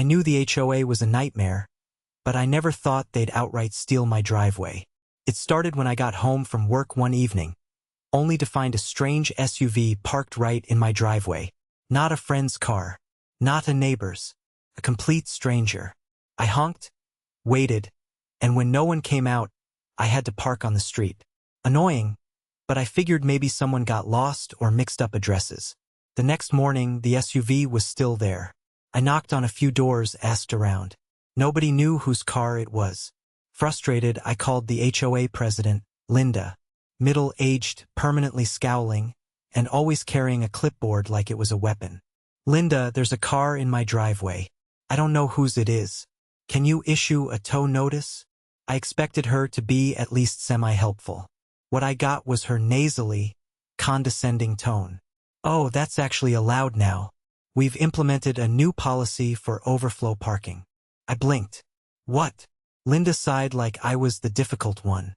I knew the HOA was a nightmare, but I never thought they'd outright steal my driveway. It started when I got home from work one evening, only to find a strange SUV parked right in my driveway. Not a friend's car, not a neighbor's, a complete stranger. I honked, waited, and when no one came out, I had to park on the street. Annoying, but I figured maybe someone got lost or mixed up addresses. The next morning, the SUV was still there. I knocked on a few doors, asked around. Nobody knew whose car it was. Frustrated, I called the HOA president, Linda, middle-aged, permanently scowling, and always carrying a clipboard like it was a weapon. Linda, there's a car in my driveway. I don't know whose it is. Can you issue a tow notice? I expected her to be at least semi-helpful. What I got was her nasally, condescending tone. Oh, that's actually allowed now. We've implemented a new policy for overflow parking. I blinked. What? Linda sighed like I was the difficult one.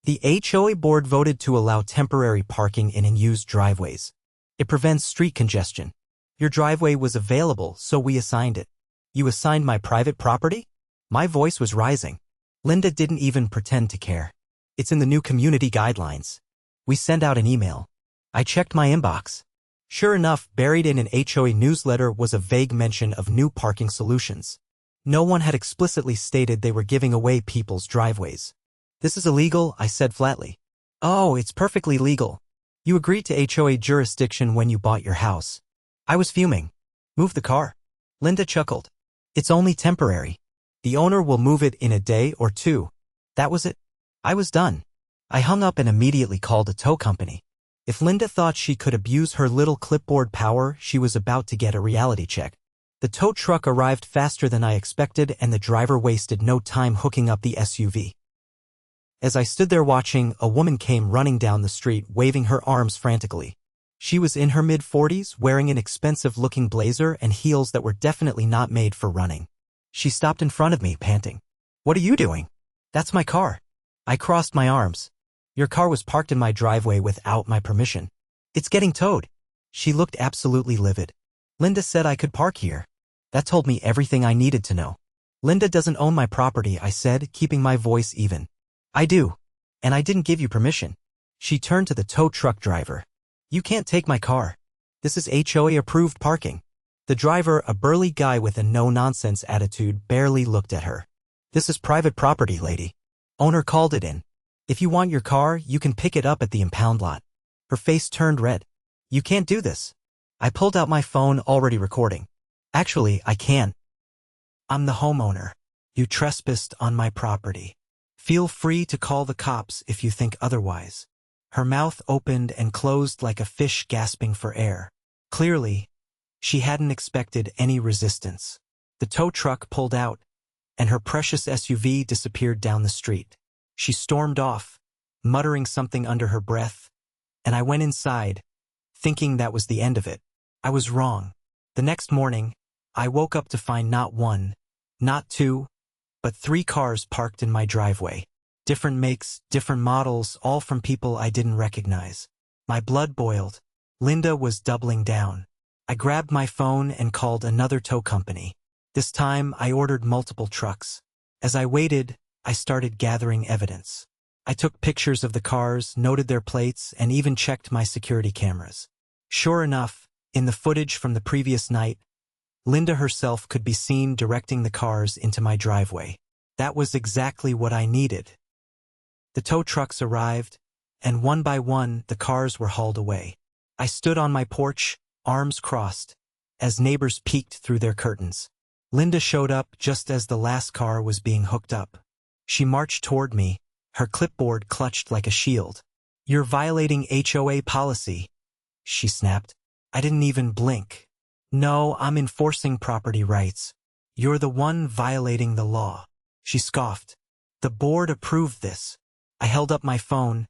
The HOA board voted to allow temporary parking in unused driveways. It prevents street congestion. Your driveway was available, so we assigned it. You assigned my private property? My voice was rising. Linda didn't even pretend to care. It's in the new community guidelines. We sent out an email. I checked my inbox. Sure enough, buried in an HOA newsletter was a vague mention of new parking solutions. No one had explicitly stated they were giving away people's driveways. This is illegal, I said flatly. Oh, it's perfectly legal. You agreed to HOA jurisdiction when you bought your house. I was fuming. Move the car. Linda chuckled. It's only temporary. The owner will move it in a day or two. That was it. I was done. I hung up and immediately called a tow company. If Linda thought she could abuse her little clipboard power, she was about to get a reality check. The tow truck arrived faster than I expected, and the driver wasted no time hooking up the SUV. As I stood there watching, a woman came running down the street, waving her arms frantically. She was in her mid-40s, wearing an expensive-looking blazer and heels that were definitely not made for running. She stopped in front of me, panting. What are you doing? That's my car. I crossed my arms. Your car was parked in my driveway without my permission. It's getting towed. She looked absolutely livid. Linda said I could park here. That told me everything I needed to know. Linda doesn't own my property, I said, keeping my voice even. I do. And I didn't give you permission. She turned to the tow truck driver. You can't take my car. This is HOA-approved parking. The driver, a burly guy with a no-nonsense attitude, barely looked at her. This is private property, lady. Owner called it in. If you want your car, you can pick it up at the impound lot. Her face turned red. You can't do this. I pulled out my phone, already recording. Actually, I can. I'm the homeowner. You trespassed on my property. Feel free to call the cops if you think otherwise. Her mouth opened and closed like a fish gasping for air. Clearly, she hadn't expected any resistance. The tow truck pulled out, and her precious SUV disappeared down the street. She stormed off, muttering something under her breath, and I went inside, thinking that was the end of it. I was wrong. The next morning, I woke up to find not one, not two, but 3 cars parked in my driveway. Different makes, different models, all from people I didn't recognize. My blood boiled. Linda was doubling down. I grabbed my phone and called another tow company. This time, I ordered multiple trucks. As I waited, I started gathering evidence. I took pictures of the cars, noted their plates, and even checked my security cameras. Sure enough, in the footage from the previous night, Linda herself could be seen directing the cars into my driveway. That was exactly what I needed. The tow trucks arrived, and one by one, the cars were hauled away. I stood on my porch, arms crossed, as neighbors peeked through their curtains. Linda showed up just as the last car was being hooked up. She marched toward me, her clipboard clutched like a shield. You're violating HOA policy, she snapped. I didn't even blink. No, I'm enforcing property rights. You're the one violating the law. She scoffed. The board approved this. I held up my phone,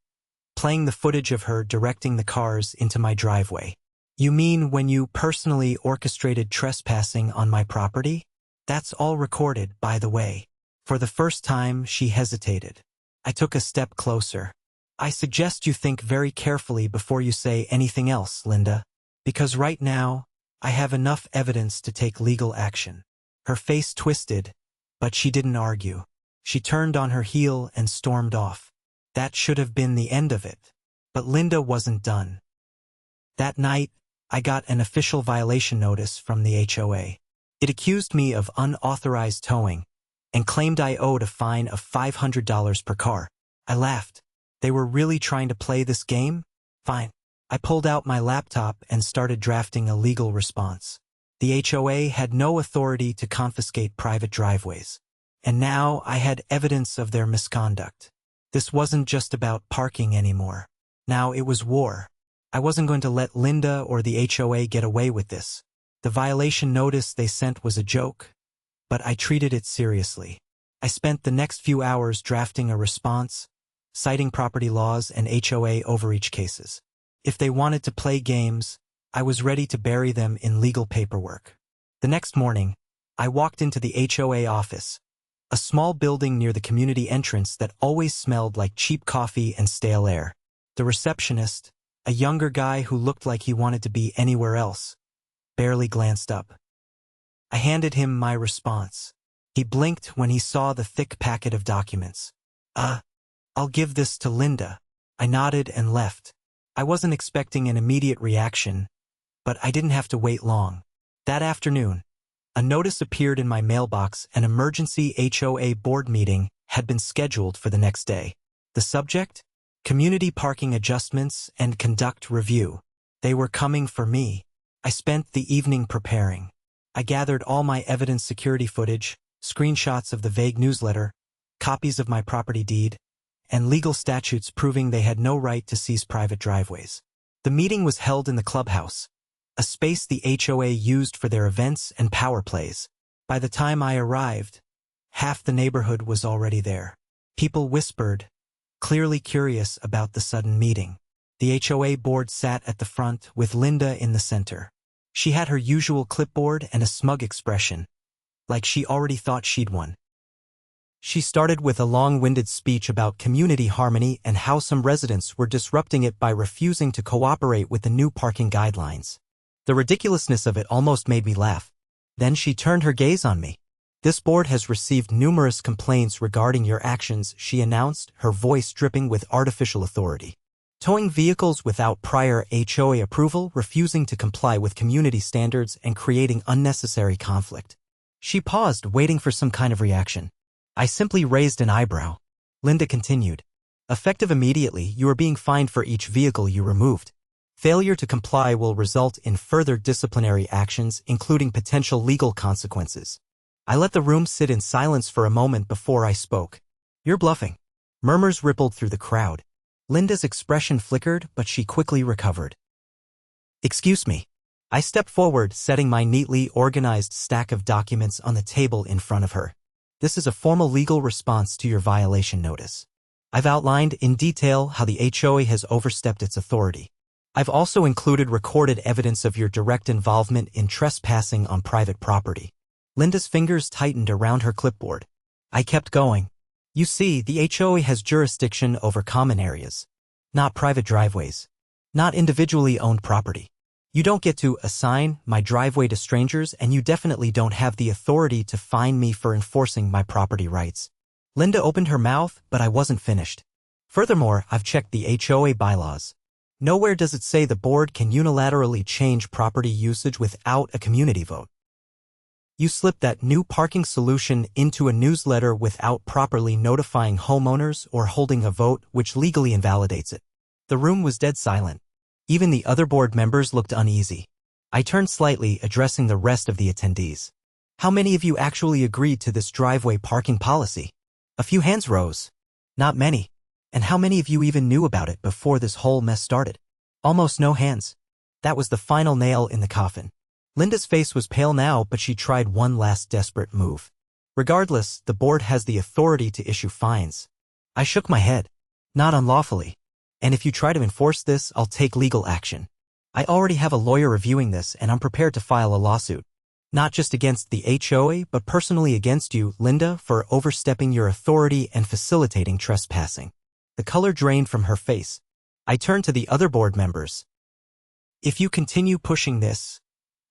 playing the footage of her directing the cars into my driveway. You mean when you personally orchestrated trespassing on my property? That's all recorded, by the way. For the first time, she hesitated. I took a step closer. I suggest you think very carefully before you say anything else, Linda. Because right now, I have enough evidence to take legal action. Her face twisted, but she didn't argue. She turned on her heel and stormed off. That should have been the end of it. But Linda wasn't done. That night, I got an official violation notice from the HOA. It accused me of unauthorized towing and claimed I owed a fine of $500 per car. I laughed. They were really trying to play this game? Fine. I pulled out my laptop and started drafting a legal response. The HOA had no authority to confiscate private driveways. And now I had evidence of their misconduct. This wasn't just about parking anymore. Now it was war. I wasn't going to let Linda or the HOA get away with this. The violation notice they sent was a joke, but I treated it seriously. I spent the next few hours drafting a response, citing property laws and HOA overreach cases. If they wanted to play games, I was ready to bury them in legal paperwork. The next morning, I walked into the HOA office, a small building near the community entrance that always smelled like cheap coffee and stale air. The receptionist, a younger guy who looked like he wanted to be anywhere else, barely glanced up. I handed him my response. He blinked when he saw the thick packet of documents. I'll give this to Linda. I nodded and left. I wasn't expecting an immediate reaction, but I didn't have to wait long. That afternoon, a notice appeared in my mailbox. An emergency HOA board meeting had been scheduled for the next day. The subject? Community parking adjustments and conduct review. They were coming for me. I spent the evening preparing. I gathered all my evidence, security footage, screenshots of the vague newsletter, copies of my property deed, and legal statutes proving they had no right to seize private driveways. The meeting was held in the clubhouse, a space the HOA used for their events and power plays. By the time I arrived, half the neighborhood was already there. People whispered, clearly curious about the sudden meeting. The HOA board sat at the front with Linda in the center. She had her usual clipboard and a smug expression, like she already thought she'd won. She started with a long-winded speech about community harmony and how some residents were disrupting it by refusing to cooperate with the new parking guidelines. The ridiculousness of it almost made me laugh. Then she turned her gaze on me. "This board has received numerous complaints regarding your actions," she announced, her voice dripping with artificial authority. "Towing vehicles without prior HOA approval, refusing to comply with community standards, and creating unnecessary conflict." She paused, waiting for some kind of reaction. I simply raised an eyebrow. Linda continued. "Effective immediately, you are being fined for each vehicle you removed. Failure to comply will result in further disciplinary actions, including potential legal consequences." I let the room sit in silence for a moment before I spoke. "You're bluffing." Murmurs rippled through the crowd. Linda's expression flickered, but she quickly recovered. "Excuse me." I stepped forward, setting my neatly organized stack of documents on the table in front of her. "This is a formal legal response to your violation notice. I've outlined in detail how the HOA has overstepped its authority. I've also included recorded evidence of your direct involvement in trespassing on private property." Linda's fingers tightened around her clipboard. I kept going. "You see, the HOA has jurisdiction over common areas, not private driveways, not individually owned property. You don't get to assign my driveway to strangers, and you definitely don't have the authority to fine me for enforcing my property rights." Linda opened her mouth, but I wasn't finished. "Furthermore, I've checked the HOA bylaws. Nowhere does it say the board can unilaterally change property usage without a community vote. You slipped that new parking solution into a newsletter without properly notifying homeowners or holding a vote, which legally invalidates it." The room was dead silent. Even the other board members looked uneasy. I turned slightly, addressing the rest of the attendees. "How many of you actually agreed to this driveway parking policy?" A few hands rose. "Not many." "And how many of you even knew about it before this whole mess started?" Almost no hands. That was the final nail in the coffin. Linda's face was pale now, but she tried one last desperate move. "Regardless, the board has the authority to issue fines." I shook my head. "Not unlawfully. And if you try to enforce this, I'll take legal action. I already have a lawyer reviewing this, and I'm prepared to file a lawsuit. Not just against the HOA, but personally against you, Linda, for overstepping your authority and facilitating trespassing." The color drained from her face. I turned to the other board members. "If you continue pushing this,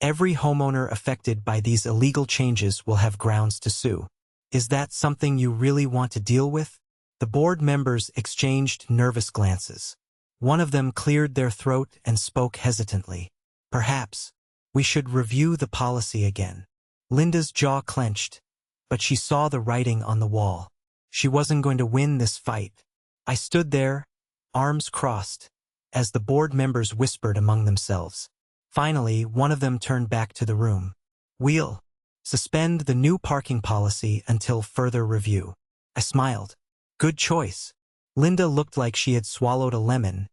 Every homeowner affected by these illegal changes will have grounds to sue. Is that something you really want to deal with? The board members exchanged nervous glances. One of them cleared their throat and spoke hesitantly. Perhaps we should review the policy again. Linda's jaw clenched, but she saw the writing on the wall. She wasn't going to win this fight. I stood there, arms crossed, as the board members whispered among themselves. Finally, one of them turned back to the room. We'll suspend the new parking policy until further review. I smiled. Good choice. Linda looked like she had swallowed a lemon,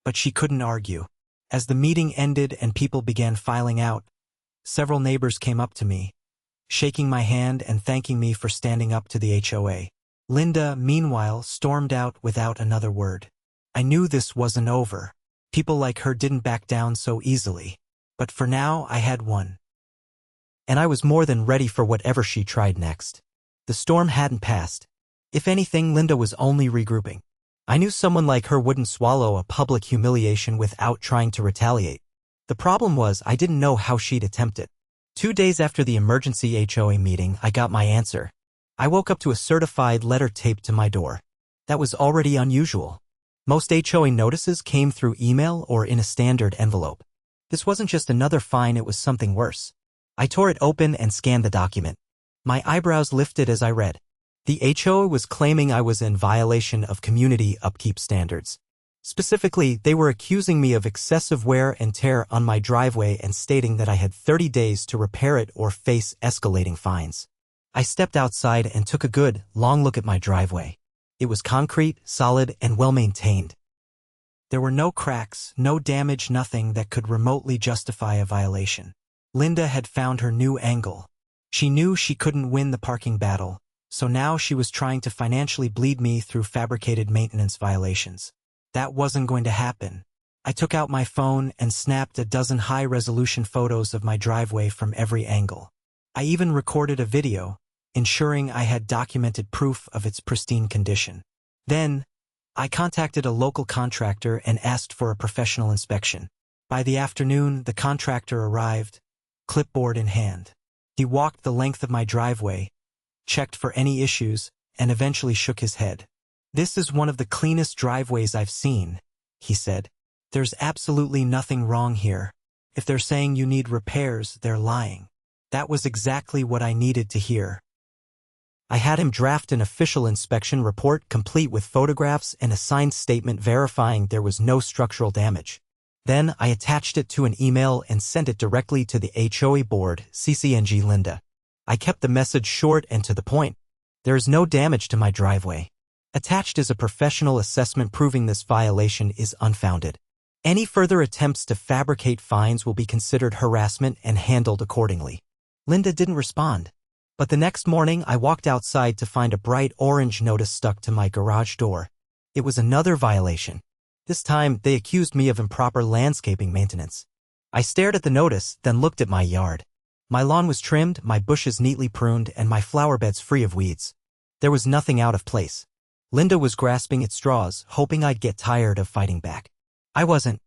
but she couldn't argue. As the meeting ended and people began filing out, several neighbors came up to me, shaking my hand and thanking me for standing up to the HOA. Linda, meanwhile, stormed out without another word. I knew this wasn't over. People like her didn't back down so easily. But for now, I had one. And I was more than ready for whatever she tried next. The storm hadn't passed. If anything, Linda was only regrouping. I knew someone like her wouldn't swallow a public humiliation without trying to retaliate. The problem was I didn't know how she'd attempt it. 2 days after the emergency HOA meeting, I got my answer. I woke up to a certified letter taped to my door. That was already unusual. Most HOA notices came through email or in a standard envelope. This wasn't just another fine, it was something worse. I tore it open and scanned the document. My eyebrows lifted as I read. The HOA was claiming I was in violation of community upkeep standards. Specifically, they were accusing me of excessive wear and tear on my driveway and stating that I had 30 days to repair it or face escalating fines. I stepped outside and took a good, long look at my driveway. It was concrete, solid, and well-maintained. There were no cracks, no damage, nothing that could remotely justify a violation. Linda had found her new angle. She knew she couldn't win the parking battle, so now she was trying to financially bleed me through fabricated maintenance violations. That wasn't going to happen. I took out my phone and snapped a dozen high-resolution photos of my driveway from every angle. I even recorded a video, ensuring I had documented proof of its pristine condition. Then, I contacted a local contractor and asked for a professional inspection. By the afternoon, the contractor arrived, clipboard in hand. He walked the length of my driveway, checked for any issues, and eventually shook his head. "This is one of the cleanest driveways I've seen," he said. "There's absolutely nothing wrong here. If they're saying you need repairs, they're lying." That was exactly what I needed to hear. I had him draft an official inspection report complete with photographs and a signed statement verifying there was no structural damage. Then I attached it to an email and sent it directly to the HOA board, CCNG Linda. I kept the message short and to the point. There is no damage to my driveway. Attached is a professional assessment proving this violation is unfounded. Any further attempts to fabricate fines will be considered harassment and handled accordingly. Linda didn't respond. But the next morning I walked outside to find a bright orange notice stuck to my garage door. It was another violation. This time, they accused me of improper landscaping maintenance. I stared at the notice, then looked at my yard. My lawn was trimmed, my bushes neatly pruned, and my flower beds free of weeds. There was nothing out of place. Linda was grasping at straws, hoping I'd get tired of fighting back. I wasn't.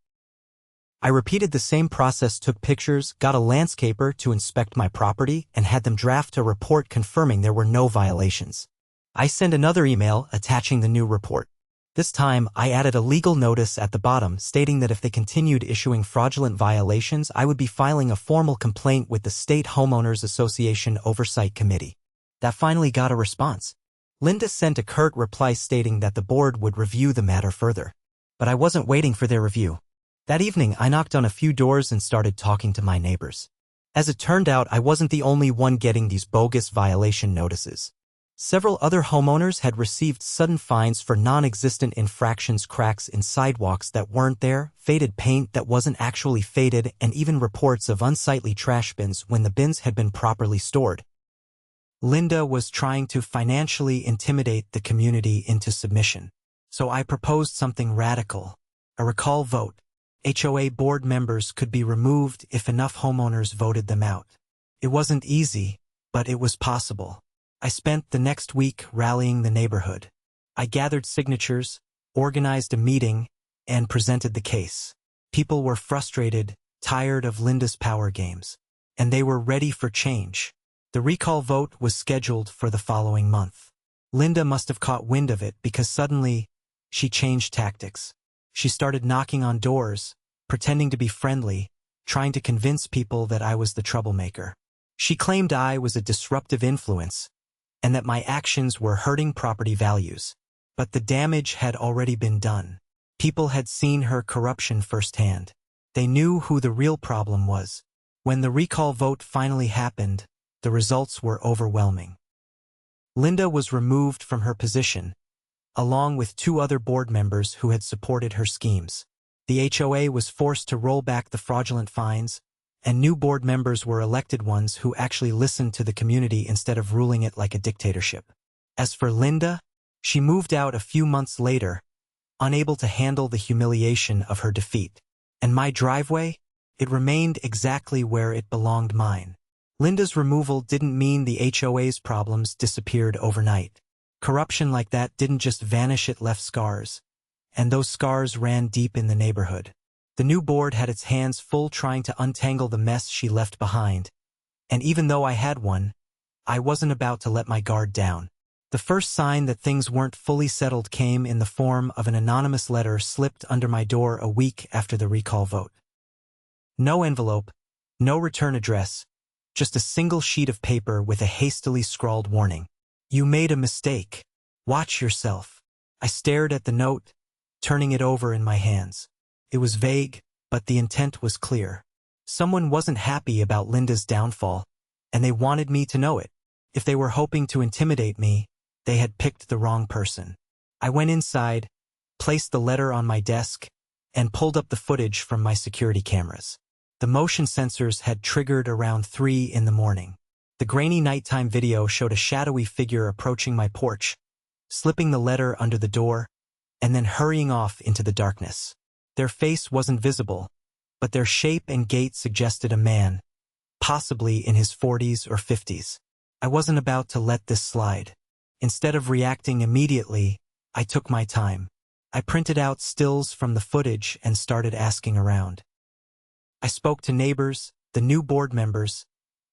I repeated the same process, took pictures, got a landscaper to inspect my property, and had them draft a report confirming there were no violations. I sent another email attaching the new report. This time, I added a legal notice at the bottom stating that if they continued issuing fraudulent violations, I would be filing a formal complaint with the State Homeowners Association Oversight Committee. That finally got a response. Linda sent a curt reply stating that the board would review the matter further. But I wasn't waiting for their review. That evening, I knocked on a few doors and started talking to my neighbors. As it turned out, I wasn't the only one getting these bogus violation notices. Several other homeowners had received sudden fines for non-existent infractions, cracks in sidewalks that weren't there, faded paint that wasn't actually faded, and even reports of unsightly trash bins when the bins had been properly stored. Linda was trying to financially intimidate the community into submission. So I proposed something radical, a recall vote. HOA board members could be removed if enough homeowners voted them out. It wasn't easy, but it was possible. I spent the next week rallying the neighborhood. I gathered signatures, organized a meeting, and presented the case. People were frustrated, tired of Linda's power games. and they were ready for change. The recall vote was scheduled for the following month. Linda must have caught wind of it because suddenly, she changed tactics. She started knocking on doors, pretending to be friendly, trying to convince people that I was the troublemaker. She claimed I was a disruptive influence, and that my actions were hurting property values. But the damage had already been done. People had seen her corruption firsthand. They knew who the real problem was. When the recall vote finally happened, the results were overwhelming. Linda was removed from her position, along with 2 other board members who had supported her schemes. The HOA was forced to roll back the fraudulent fines, and new board members were elected ones who actually listened to the community instead of ruling it like a dictatorship. As for Linda, she moved out a few months later, unable to handle the humiliation of her defeat. And my driveway? It remained exactly where it belonged, mine. Linda's removal didn't mean the HOA's problems disappeared overnight. Corruption like that didn't just vanish, it left scars. And those scars ran deep in the neighborhood. The new board had its hands full trying to untangle the mess she left behind. And even though I had one, I wasn't about to let my guard down. The first sign that things weren't fully settled came in the form of an anonymous letter slipped under my door a week after the recall vote. No envelope, no return address, just a single sheet of paper with a hastily scrawled warning. You made a mistake. Watch yourself. I stared at the note, turning it over in my hands. It was vague, but the intent was clear. Someone wasn't happy about Linda's downfall, and they wanted me to know it. If they were hoping to intimidate me, they had picked the wrong person. I went inside, placed the letter on my desk, and pulled up the footage from my security cameras. The motion sensors had triggered around 3 in the morning. The grainy nighttime video showed a shadowy figure approaching my porch, slipping the letter under the door, and then hurrying off into the darkness. Their face wasn't visible, but their shape and gait suggested a man, possibly in his 40s or 50s. I wasn't about to let this slide. Instead of reacting immediately, I took my time. I printed out stills from the footage and started asking around. I spoke to neighbors, the new board members,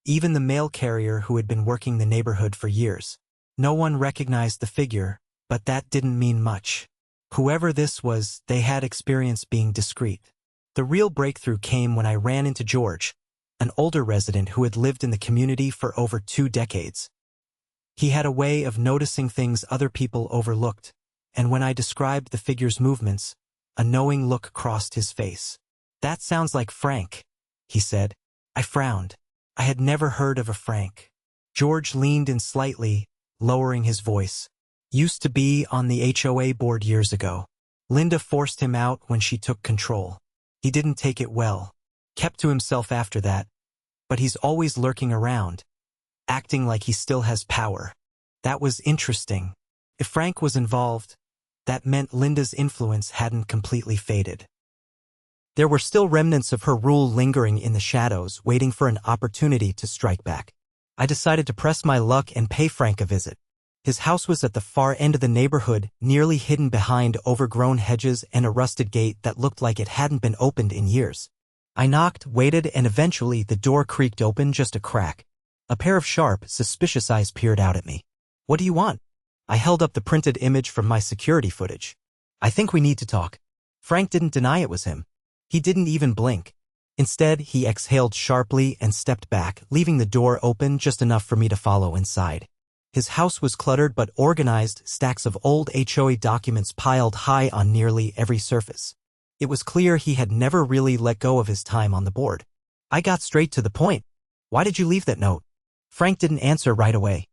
even the mail carrier who had been working the neighborhood for years. No one recognized the figure, but that didn't mean much. Whoever this was, they had experience being discreet. The real breakthrough came when I ran into George, an older resident who had lived in the community for over 2 decades. He had a way of noticing things other people overlooked, and when I described the figure's movements, a knowing look crossed his face. That sounds like Frank, he said. I frowned. I had never heard of a Frank. George leaned in slightly, lowering his voice. Used to be on the HOA board years ago. Linda forced him out when she took control. He didn't take it well. Kept to himself after that. But he's always lurking around, acting like he still has power. That was interesting. If Frank was involved, that meant Linda's influence hadn't completely faded. There were still remnants of her rule lingering in the shadows, waiting for an opportunity to strike back. I decided to press my luck and pay Frank a visit. His house was at the far end of the neighborhood, nearly hidden behind overgrown hedges and a rusted gate that looked like it hadn't been opened in years. I knocked, waited, and eventually the door creaked open just a crack. A pair of sharp, suspicious eyes peered out at me. What do you want? I held up the printed image from my security footage. I think we need to talk. Frank didn't deny it was him. He didn't even blink. Instead, he exhaled sharply and stepped back, leaving the door open just enough for me to follow inside. His house was cluttered but organized, stacks of old HOA documents piled high on nearly every surface. It was clear he had never really let go of his time on the board. I got straight to the point. Why did you leave that note? Frank didn't answer right away.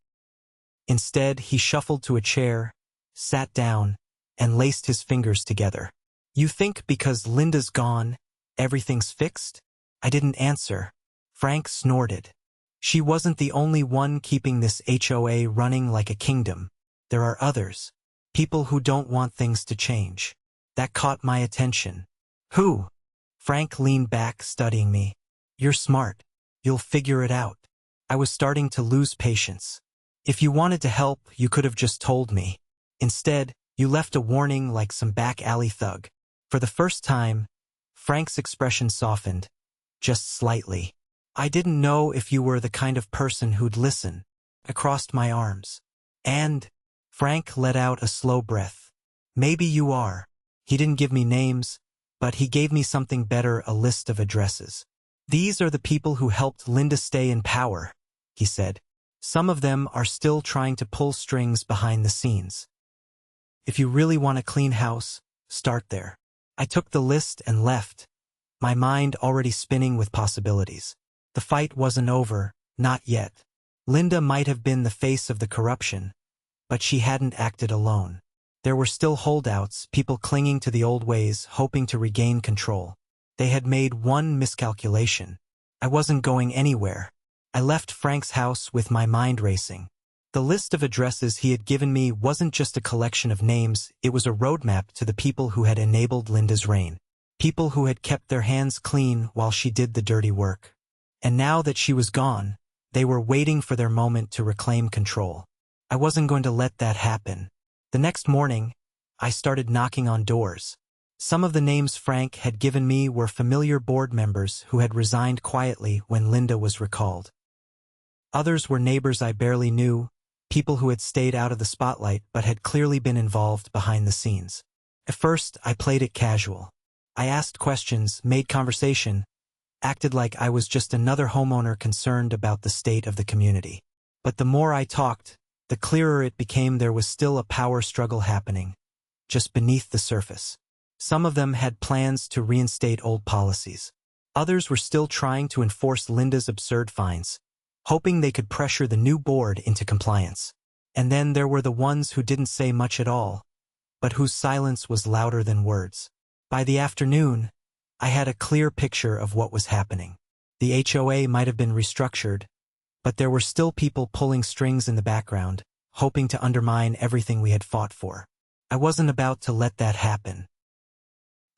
Instead, he shuffled to a chair, sat down, and laced his fingers together. You think because Linda's gone, everything's fixed? I didn't answer. Frank snorted. She wasn't the only one keeping this HOA running like a kingdom. There are others. People who don't want things to change. That caught my attention. Who? Frank leaned back, studying me. You're smart. You'll figure it out. I was starting to lose patience. If you wanted to help, you could have just told me. Instead, you left a warning like some back alley thug. For the first time, Frank's expression softened, just slightly. I didn't know if you were the kind of person who'd listen. I crossed my arms. And Frank let out a slow breath. Maybe you are. He didn't give me names, but he gave me something better, a list of addresses. These are the people who helped Linda stay in power, he said. Some of them are still trying to pull strings behind the scenes. If you really want a clean house, start there. I took the list and left, my mind already spinning with possibilities. The fight wasn't over, not yet. Linda might have been the face of the corruption, but she hadn't acted alone. There were still holdouts, people clinging to the old ways, hoping to regain control. They had made one miscalculation. I wasn't going anywhere. I left Frank's house with my mind racing. The list of addresses he had given me wasn't just a collection of names, it was a roadmap to the people who had enabled Linda's reign. People who had kept their hands clean while she did the dirty work. And now that she was gone, they were waiting for their moment to reclaim control. I wasn't going to let that happen. The next morning, I started knocking on doors. Some of the names Frank had given me were familiar board members who had resigned quietly when Linda was recalled. Others were neighbors I barely knew, people who had stayed out of the spotlight but had clearly been involved behind the scenes. At first, I played it casual. I asked questions, made conversation, acted like I was just another homeowner concerned about the state of the community. But the more I talked, the clearer it became there was still a power struggle happening, just beneath the surface. Some of them had plans to reinstate old policies. Others were still trying to enforce Linda's absurd fines, hoping they could pressure the new board into compliance. And then there were the ones who didn't say much at all, but whose silence was louder than words. By the afternoon, I had a clear picture of what was happening. The HOA might have been restructured, but there were still people pulling strings in the background, hoping to undermine everything we had fought for. I wasn't about to let that happen.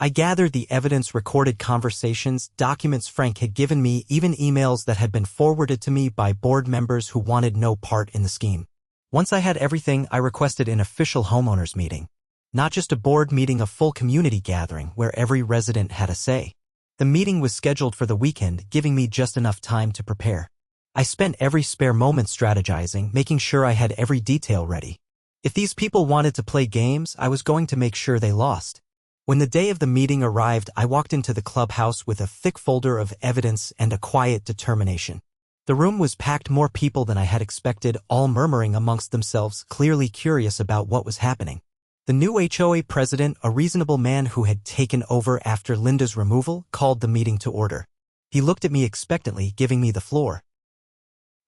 I gathered the evidence, recorded conversations, documents Frank had given me, even emails that had been forwarded to me by board members who wanted no part in the scheme. Once I had everything, I requested an official homeowners meeting. Not just a board meeting, a full community gathering where every resident had a say. The meeting was scheduled for the weekend, giving me just enough time to prepare. I spent every spare moment strategizing, making sure I had every detail ready. If these people wanted to play games, I was going to make sure they lost. When the day of the meeting arrived, I walked into the clubhouse with a thick folder of evidence and a quiet determination. The room was packed, more people than I had expected, all murmuring amongst themselves, clearly curious about what was happening. The new HOA president, a reasonable man who had taken over after Linda's removal, called the meeting to order. He looked at me expectantly, giving me the floor.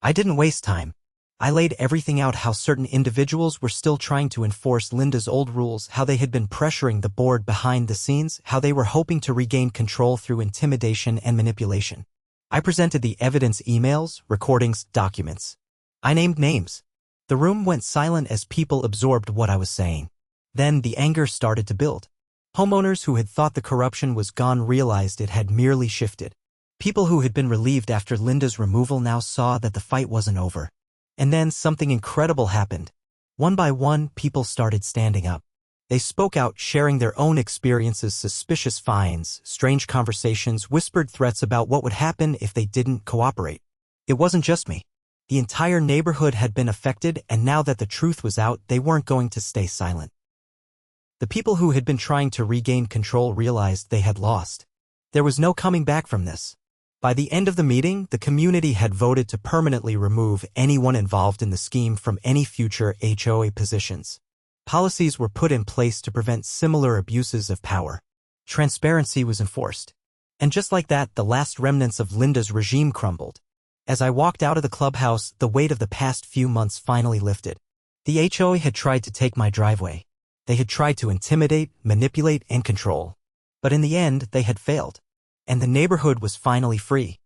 I didn't waste time. I laid everything out: how certain individuals were still trying to enforce Linda's old rules, how they had been pressuring the board behind the scenes, how they were hoping to regain control through intimidation and manipulation. I presented the evidence: emails, recordings, documents. I named names. The room went silent as people absorbed what I was saying. Then the anger started to build. Homeowners who had thought the corruption was gone realized it had merely shifted. People who had been relieved after Linda's removal now saw that the fight wasn't over. And then something incredible happened. One by one, people started standing up. They spoke out, sharing their own experiences: suspicious fines, strange conversations, whispered threats about what would happen if they didn't cooperate. It wasn't just me. The entire neighborhood had been affected, and now that the truth was out, they weren't going to stay silent. The people who had been trying to regain control realized they had lost. There was no coming back from this. By the end of the meeting, the community had voted to permanently remove anyone involved in the scheme from any future HOA positions. Policies were put in place to prevent similar abuses of power. Transparency was enforced. And just like that, the last remnants of Linda's regime crumbled. As I walked out of the clubhouse, the weight of the past few months finally lifted. The HOA had tried to take my driveway. They had tried to intimidate, manipulate, and control. But in the end, they had failed. And the neighborhood was finally free.